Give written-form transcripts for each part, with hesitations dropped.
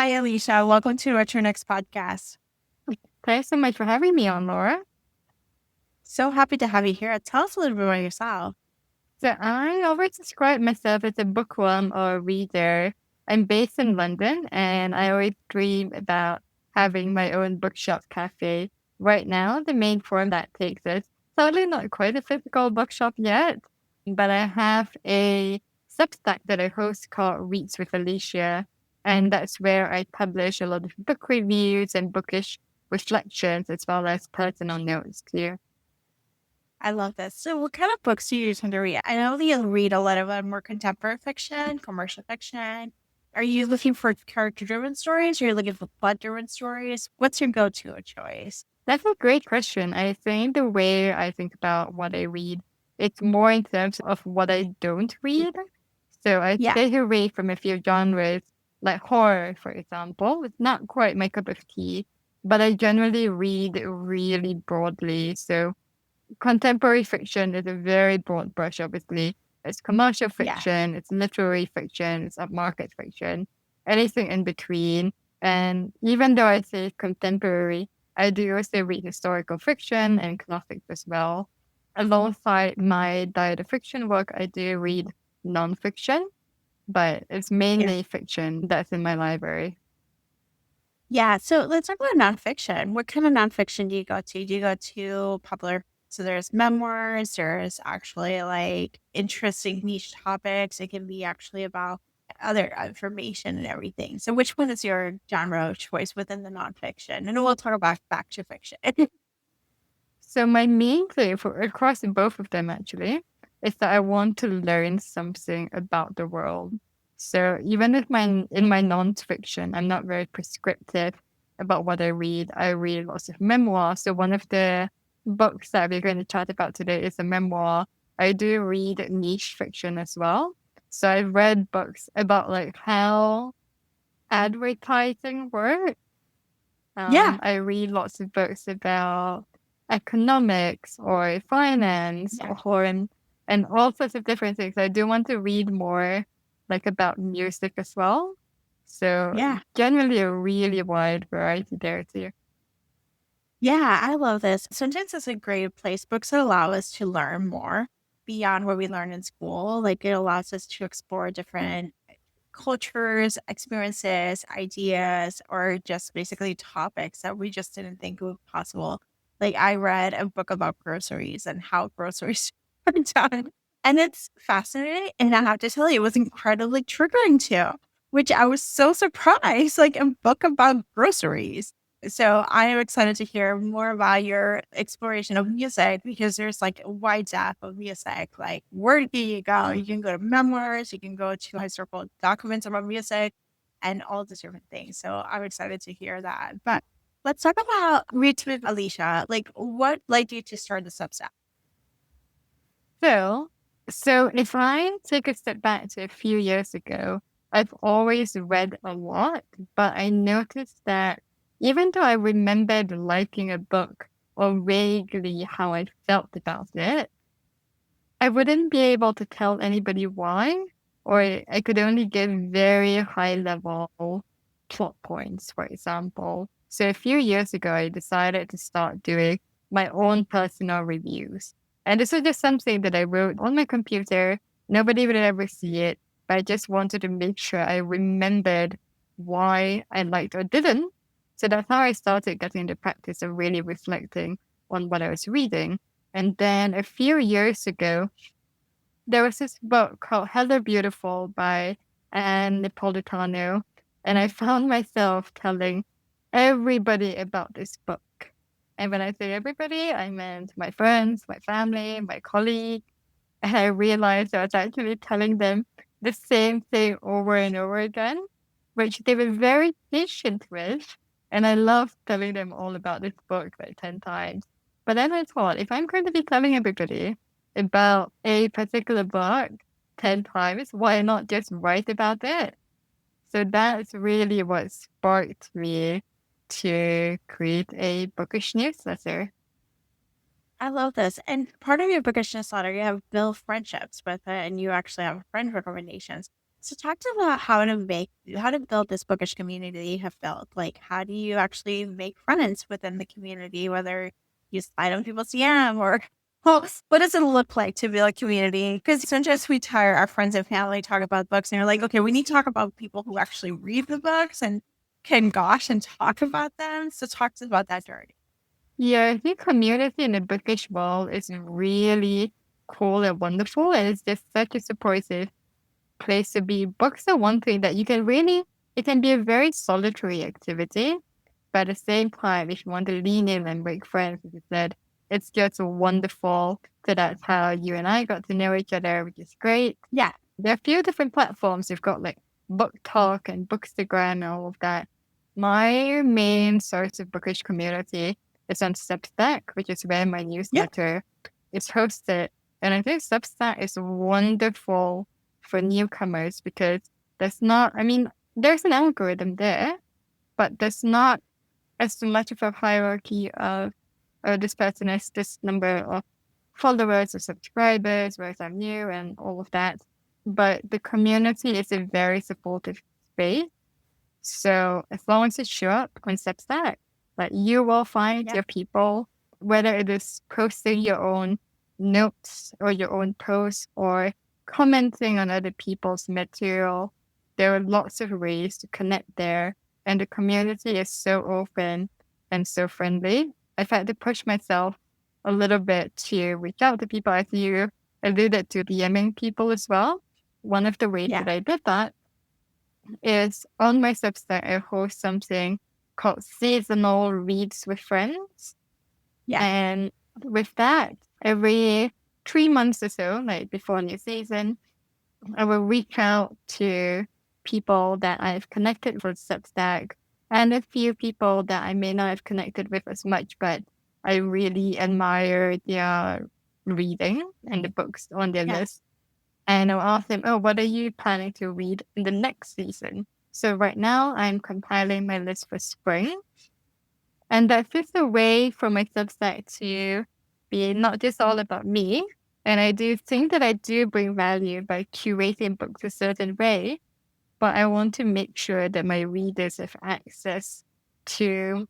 Hi, Alicia. Welcome to Retro Next podcast. Thanks so much for having me on, Laura. So happy to have you here. Tell us a little bit about yourself. So I always describe myself as a bookworm or a reader. I'm based in London and I always dream about having my own bookshop cafe. Right now, the main form that takes us, sadly not quite a physical bookshop yet, but I have a Substack that I host called Reads with Alicia. And that's where I publish a lot of book reviews and bookish reflections as well as personal notes too. I love this. So, what kind of books do you tend to read? I know that you read a lot of more contemporary fiction, commercial fiction. Are you looking for character-driven stories, or are you looking for plot-driven stories? What's your go-to choice? That's a great question. I think the way I think about what I read, it's more in terms of what I don't read. So I Yeah, stay away from a few genres, like horror, for example. It's not quite my cup of tea, but I generally read really broadly. So contemporary fiction is a very broad brush, obviously. It's commercial yeah. fiction, it's literary fiction, it's upmarket fiction, anything in between. And even though I say contemporary, I do also read historical fiction and classics as well. Alongside my diet of fiction work, I do read nonfiction, but it's Yeah. mainly fiction that's in my library. Yeah, so let's talk about nonfiction. What kind of nonfiction do you go to? Do you go to popular? So there's memoirs, there's actually like interesting niche topics. It can be actually about other information and everything. So which one is your genre of choice within the nonfiction? And we'll talk about back to fiction. So my main thing for across both of them actually is that I want to learn something about the world. So even if in my nonfiction, I'm not very prescriptive about what I read. I read lots of memoirs. So one of the books that we're going to chat about today is a memoir. I do read niche fiction as well. So I've read books about like how advertising works. Yeah. I read lots of books about economics or finance Yeah. and all sorts of different things. I do want to read more like about music as well. So Yeah. generally a really wide variety there too. Yeah, I love this. Sometimes it's a great place. Books that allow us to learn more beyond what we learn in school. Like it allows us to explore different cultures, experiences, ideas, or just basically topics that we just didn't think would be possible. Like I read a book about groceries and how groceries are done. And it's fascinating. And I have to tell you, it was incredibly triggering too, which I was so surprised, like a book about groceries. So I am excited to hear more about your exploration of music because there's like a wide depth of music. Like where do you go? You can go to memoirs, you can go to historical documents about music and all these different things. So I'm excited to hear that. But let's talk about Reach with Alicia. Like what led you to start the Substack? So so if I take a step back to a few years ago, I've always read a lot, but I noticed that even though I remembered liking a book or vaguely how I felt about it, I wouldn't be able to tell anybody why, or I could only give very high level plot points, for example. So a few years ago, I decided to start doing my own personal reviews. And this was just something that I wrote on my computer. Nobody would ever see it, but I just wanted to make sure I remembered why I liked or didn't. So that's how I started getting the practice of really reflecting on what I was reading. And then a few years ago, there was this book called Hello Beautiful by Anne Napolitano. And I found myself telling everybody about this book. And when I say everybody, I meant my friends, my family, my colleague. And I realized I was actually telling them the same thing over and over again, which they were very patient with. And I loved telling them all about this book like 10 times. But then I thought, if I'm going to be telling everybody about a particular book 10 times, why not just write about it? So that's really what sparked me to create a bookish newsletter. I love this. And part of your bookish newsletter, you have build friendships with it, and you actually have friend recommendations. So talk to about how to build this bookish community you have built. Like how do you actually make friends within the community, whether you slide on people's DM or well, what does it look like to build a community? Because sometimes we tire our friends and family talk about books and you're like, okay, we need to talk about people who actually read the books and can gosh and talk about them. So talk to us about that journey. Yeah, I think community in the bookish world is really cool and wonderful, and it's just such a supportive place to be. Books are one thing that you can really, it can be a very solitary activity, but at the same time, if you want to lean in and make friends, as you said, it's just wonderful. So that's how you and I got to know each other, which is great. Yeah. There are a few different platforms. You've got like BookTok and Bookstagram and all of that. My main source of bookish community is on Substack, which is where my Yeah. newsletter is hosted. And I think Substack is wonderful for newcomers because there's an algorithm there, but there's not as much of a hierarchy of this person has this number of followers or subscribers, whereas I'm new and all of that. But the community is a very supportive space. So as long as you show up on Substack, like you will find Yeah. your people, whether it is posting your own notes or your own posts or commenting on other people's material. There are lots of ways to connect there. And the community is so open and so friendly. I've had to push myself a little bit to reach out to people, as you alluded to, DMing people as well. One of the ways Yeah. that I did that is on my Substack, I host something called Seasonal Reads with Friends. Yeah. And with that, every 3 months or so, like before a new season, I will reach out to people that I've connected with Substack and a few people that I may not have connected with as much, but I really admire their reading and the books on their Yeah. list. And I'll ask them, oh, what are you planning to read in the next season? So right now I'm compiling my list for spring. And that's just a way for my Substack to be not just all about me. And I do think that I do bring value by curating books a certain way, but I want to make sure that my readers have access to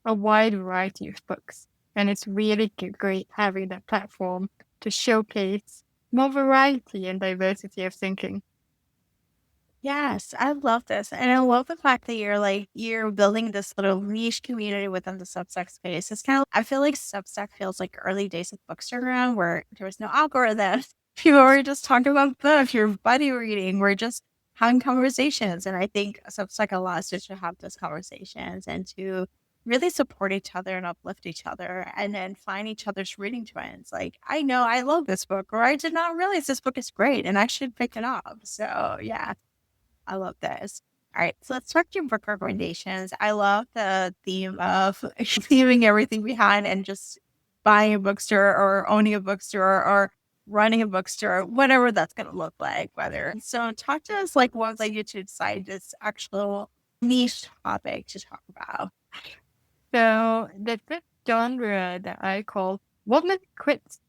a wide variety of books. And it's really great having that platform to showcase more variety and diversity of thinking. Yes, I love this. And I love the fact that you're building this little niche community within the Substack space. It's kind of I feel like Substack feels like early days of Bookstagram where there was no algorithm. People were just talking about books, your buddy reading, we're just having conversations. And I think Substack allows us to have those conversations and to really support each other and uplift each other and then find each other's reading trends. Like, I know I love this book, or I did not realize this book is great and I should pick it up. So yeah. I love this. All right, so let's talk to your book recommendations. I love the theme of leaving everything behind and just buying a bookstore or owning a bookstore or running a bookstore, whatever that's going to look like. Whether so, talk to us like what led you to decide this actual niche topic to talk about. So the fifth genre that I call woman quits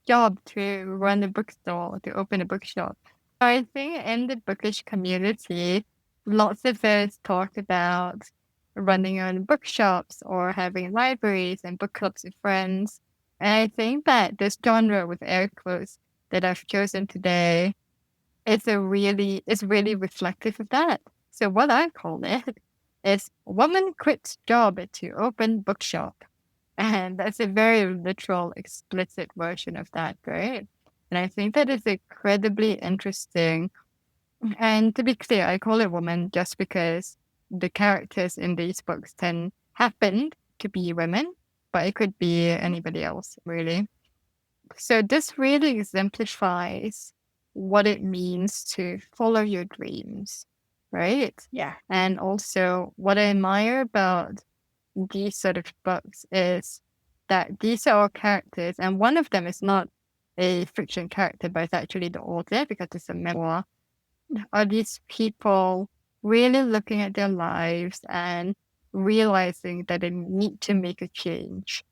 job to run a bookstore, to open a bookshop. I think in the bookish community, lots of us talk about running on bookshops or having libraries and book clubs with friends. And I think that this genre with air quotes that I've chosen today is really reflective of that. So what I call it is woman quits job to open bookshop. And that's a very literal, explicit version of that, right? And I think that is incredibly interesting. And to be clear, I call it woman just because the characters in these books happen to be women, but it could be anybody else, really. So this really exemplifies what it means to follow your dreams, right? Yeah, And also what I admire about these sort of books is that these are all characters, and one of them is not a fiction character, but it's actually the author because it's a memoir. Are these people really looking at their lives and realizing that they need to make a change?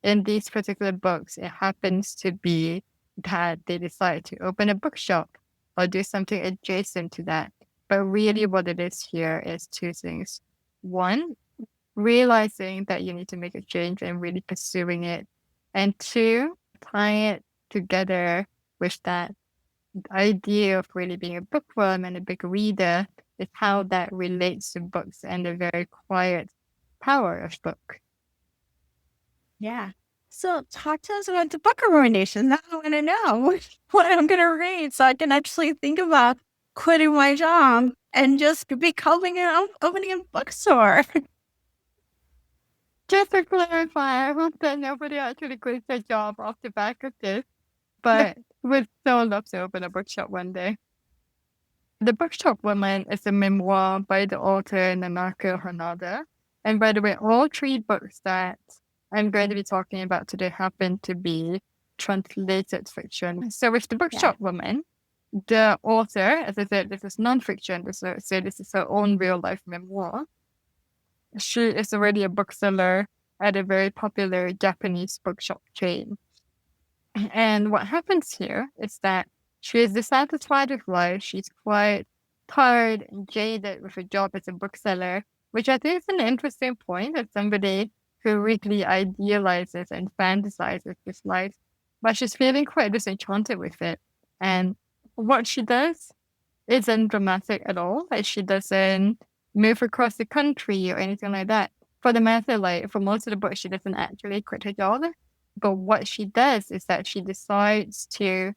In these particular books, it happens to be that they decide to open a bookshop or do something adjacent to that. But really what it is here is two things. One, realizing that you need to make a change and really pursuing it. And two, tying it together with that idea of really being a bookworm and a big reader is how that relates to books and the very quiet power of book. Yeah. So talk to us about the book recommendations. Now I want to know what I'm going to read so I can actually think about quitting my job and just becoming opening a bookstore. Just to clarify, I hope that nobody actually quits their job off the back of this, but would so love to open a bookshop one day. The Bookshop Woman is a memoir by the author Nanako Hanada. And by the way, all three books that I'm going to be talking about today happen to be translated fiction. So with the Bookshop Woman, the author, as I said, this is nonfiction, so this is her own real life memoir. She is already a bookseller at a very popular Japanese bookshop chain. And what happens here is that she is dissatisfied with life. She's quite tired and jaded with her job as a bookseller, which I think is an interesting point as somebody who really idealizes and fantasizes this life. But she's feeling quite disenchanted with it. And what she does isn't dramatic at all. Like she doesn't move across the country or anything like that. For the matter, like for most of the book, she doesn't actually quit her job. But what she does is that she decides to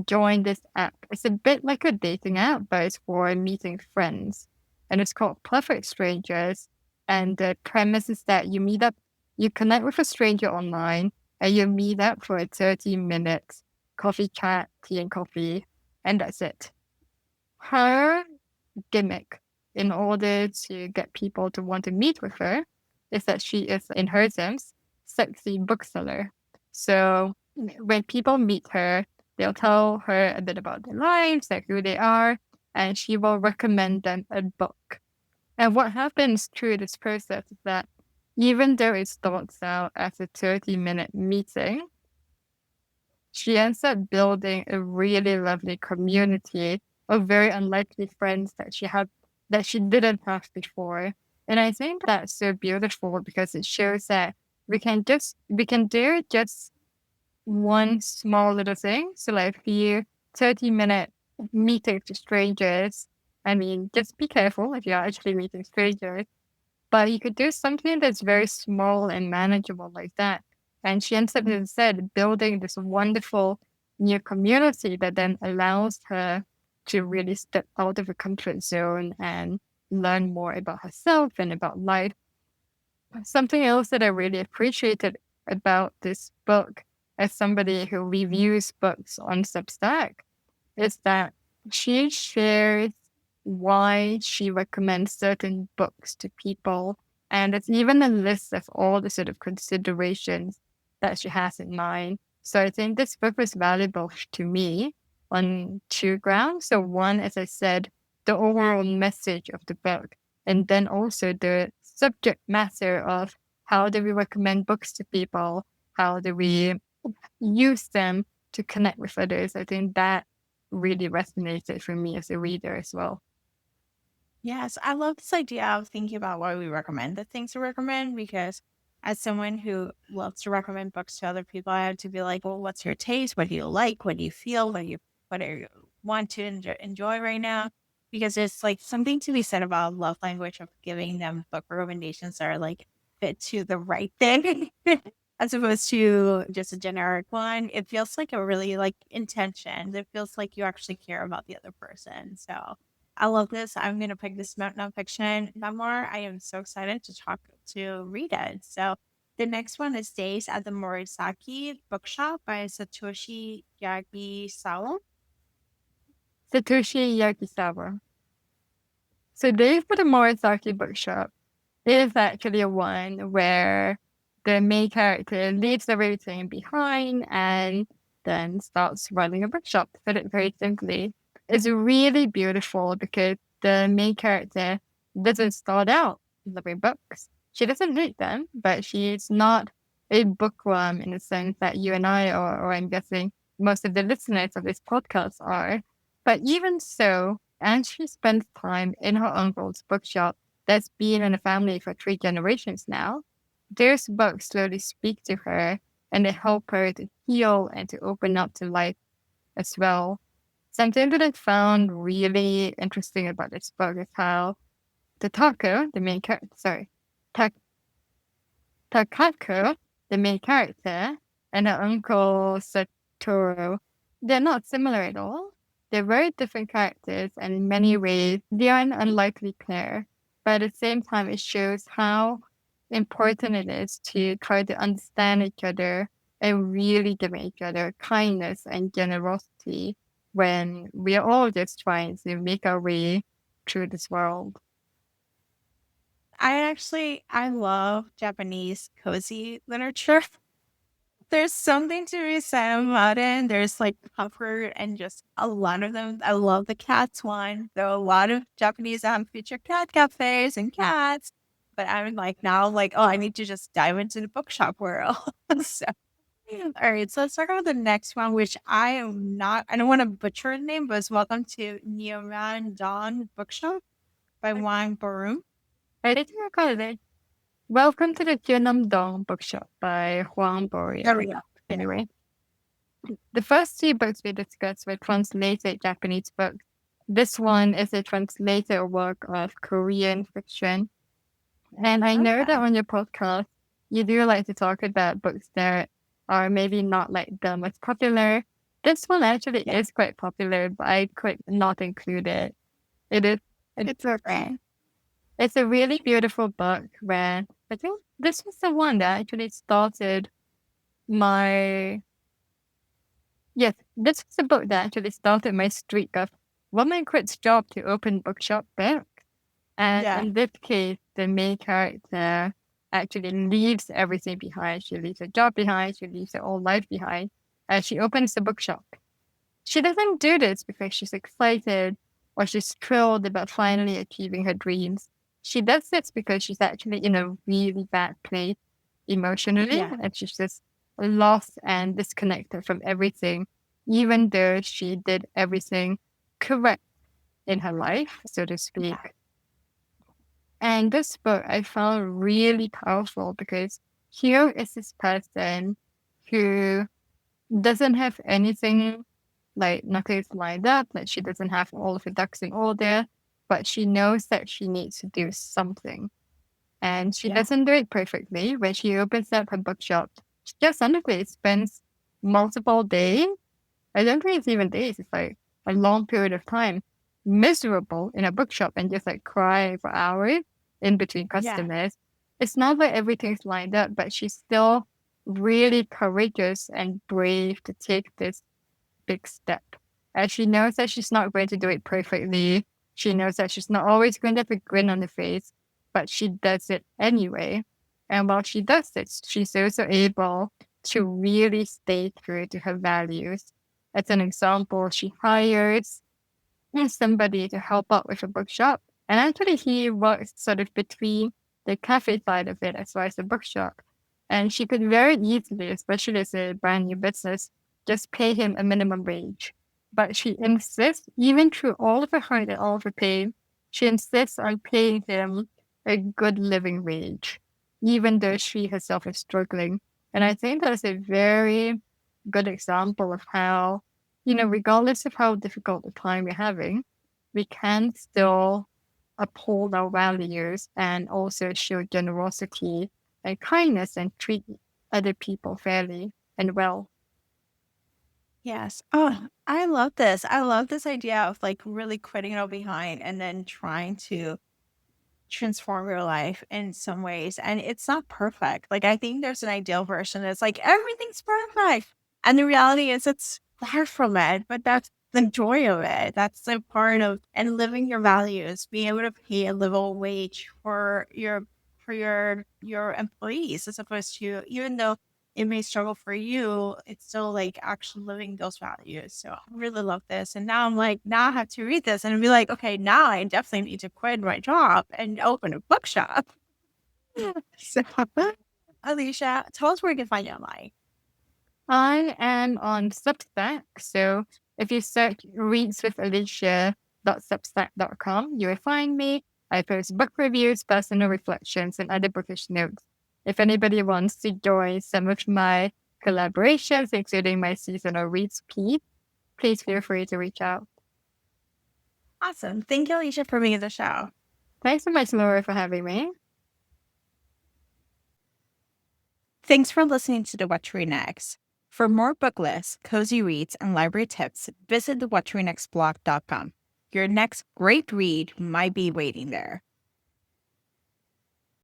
join this app. It's a bit like a dating app, but it's for meeting friends. And it's called Perfect Strangers. And the premise is that you connect with a stranger online, and you meet up for a 30-minute coffee chat, tea and coffee, and that's it. Her gimmick in order to get people to want to meet with her is that she is, in her terms, sexy bookseller. So when people meet her, they'll tell her a bit about their lives, like who they are, and she will recommend them a book. And what happens through this process is that even though it starts out as a 30-minute meeting, she ends up building a really lovely community of very unlikely friends that she didn't have before. And I think that's so beautiful because it shows that we can do just one small little thing. So like a few 30-minute meetings with strangers. I mean, just be careful if you're actually meeting strangers. But you could do something that's very small and manageable like that. And she ends up instead building this wonderful new community that then allows her to really step out of her comfort zone and learn more about herself and about life. Something else that I really appreciated about this book as somebody who reviews books on Substack is that she shares why she recommends certain books to people. And it's even a list of all the sort of considerations that she has in mind. So I think this book was valuable to me on two grounds. So one, as I said, the overall message of the book, and then also the subject matter of how do we recommend books to people? How do we use them to connect with others? I think that really resonated for me as a reader as well. Yes, I love this idea of thinking about why we recommend the things to recommend because as someone who loves to recommend books to other people, I have to be like, well, what's your taste? What do you like? What do you feel? What do you want to enjoy right now? Because it's like something to be said about love language of giving them book recommendations that are like fit to the right thing as opposed to just a generic one. It feels like a really like intention. It feels like you actually care about the other person. So I love this. I'm going to pick this nonfiction memoir. I am so excited to read it. So the next one is Days at the Morisaki Bookshop by Satoshi Yagisawa. Satoshi Yagisawa. So Dave for the Morisaki Bookshop is actually a one where the main character leaves everything behind and then starts running a bookshop, to put it very simply. It's really beautiful because the main character doesn't start out loving books. She doesn't hate them, but she's not a bookworm in the sense that you and I, or I'm guessing most of the listeners of this podcast are. But even so, And she spends time in her uncle's bookshop that's been in the family for 3 generations now. Those books slowly speak to her and they help her to heal and to open up to life as well. Something that I found really interesting about this book is how the Taco, the main character, sorry, Ta- Takako, the main character, and her uncle Satoru, they're not similar at all. They're very different characters, and in many ways, they are an unlikely pair. But at the same time, it shows how important it is to try to understand each other and really give each other kindness and generosity when we are all just trying to make our way through this world. I love Japanese cozy literature. There's something to be said about it. There's like comfort and just a lot of them. I love the cats one. There are a lot of Japanese feature cat cafes and cats. But I'm like now like, oh, I need to just dive into the bookshop world. So all right, so let's talk about the next one, which I don't want to butcher the name, but it's Welcome to Neoman Bookshop by Wang Borum. I did record it. Welcome to the Hyunam-Dong Bookshop by Hwang There we Bo-reum. go. Yeah. Anyway, the first 2 books we discussed were translated Japanese books. This one is a translated work of Korean fiction. And I know that Okay. on your podcast, you do like to talk about books that are maybe not like the most popular. This one actually Yeah. is quite popular, but I could not include it. It is. It, It's okay. it's a really beautiful book where I think this was the one that actually started my yes, this was the book that actually started my streak of woman quits job to open bookshop book. And Yeah. in this case, the main character actually leaves everything behind. She leaves her job behind, she leaves her old life behind, and she opens the bookshop. She doesn't do this because she's excited or she's thrilled about finally achieving her dreams. She does this because she's actually in a really bad place emotionally Yeah. and she's just lost and disconnected from everything, even though she did everything correct in her life, so to speak. Yeah. And this book I found really powerful because here is this person who doesn't have anything like nothing's lined up, like she doesn't have all of her ducks in order, but she knows that she needs to do something. And she Yeah. doesn't do it perfectly. When she opens up her bookshop, she just honestly spends multiple days. I don't think it's even days, it's like a long period of time, miserable in a bookshop and just like crying for hours in between Yeah. customers. It's not like everything's lined up, but she's still really courageous and brave to take this big step. And she knows that she's not going to do it perfectly. She knows that she's not always going to have a grin on the face, but she does it anyway. And while she does it, she's also able to really stay true to her values. As an example, she hires somebody to help out with a bookshop. And actually, he works sort of between the cafe side of it as well as the bookshop. And she could very easily, especially as a brand new business, just pay him a minimum wage. But she insists, even through all of her hurt and all of her pain, she insists on paying him a good living wage, even though she herself is struggling. And I think that's a very good example of how, regardless of how difficult the time we're having, we can still uphold our values and also show generosity and kindness and treat other people fairly and well. Yes. Oh, I love this. I love this idea of like really quitting it all behind and then trying to transform your life in some ways. And it's not perfect. Like I think there's an ideal version that's like everything's perfect. And the reality is it's far from it, but that's the joy of it. That's the part of and living your values, being able to pay a livable wage for your employees as opposed to even though it may struggle for you, it's still like actually living those values. So I really love this. And now I'm like, now I have to read this and be like, okay, now I definitely need to quit my job and open a bookshop. So, Alicia, tell us where you can find you online. I am on Substack, so if you search Reads with Alicia, bookworm.substack.com. You will find me. I post book reviews, personal reflections, and other bookish notes. If anybody wants to join some of my collaborations, including my seasonal reads piece, please feel free to reach out. Awesome. Thank you, Alicia, for being on the show. Thanks so much, Laura, for having me. Thanks for listening to the What to Read Next. For more book lists, cozy reads, and library tips, visit the whattoreadnextblog.com. Your next great read might be waiting there.